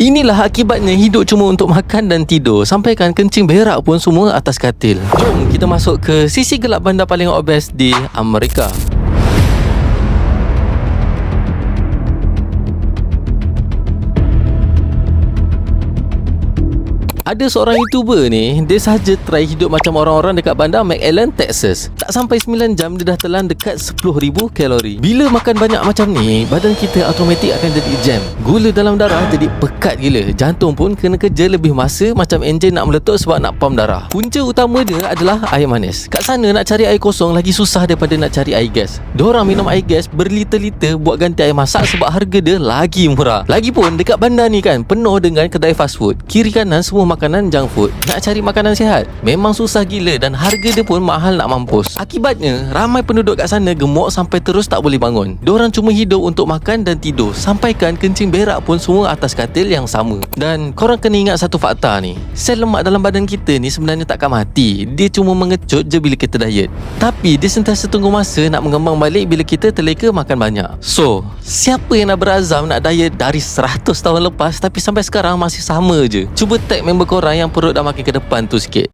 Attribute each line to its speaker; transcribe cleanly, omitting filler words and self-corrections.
Speaker 1: Inilah akibatnya hidup cuma untuk makan dan tidur. Sampaikan kencing berak pun semua atas katil. Jom kita masuk ke sisi gelap bandar paling obes di Amerika. Ada seorang YouTuber ni, dia sahaja try hidup macam orang-orang dekat bandar McAllen, Texas. Tak sampai 9 jam dia dah telan dekat 10,000 kalori. Bila makan banyak macam ni, badan kita automatik akan jadi jam. Gula dalam darah jadi pekat gila. Jantung pun kena kerja lebih masa macam enjin nak meletup sebab nak pump darah. Punca utama dia adalah air manis. Kat sana nak cari air kosong lagi susah daripada nak cari air gas. Diorang minum air gas berliter-liter buat ganti air masak sebab harga dia lagi murah. Lagipun dekat bandar ni kan penuh dengan kedai fast food. Kiri kanan semua makanan junk food. Nak cari makanan sihat memang susah gila dan harga dia pun mahal nak mampus. Akibatnya ramai penduduk kat sana gemuk sampai terus tak boleh bangun. Diorang cuma hidup untuk makan dan tidur. Sampaikan kencing berak pun semua atas katil yang sama. Dan korang kena ingat satu fakta ni. Sel lemak dalam badan kita ni sebenarnya takkan mati. Dia cuma mengecut je bila kita diet. Tapi dia sentiasa tunggu masa nak mengembang balik bila kita terleka makan banyak. So, siapa yang dah berazam nak diet dari 100 tahun lepas tapi sampai sekarang masih sama je? Cuba tag member korang yang perut dah makin ke depan tu sikit.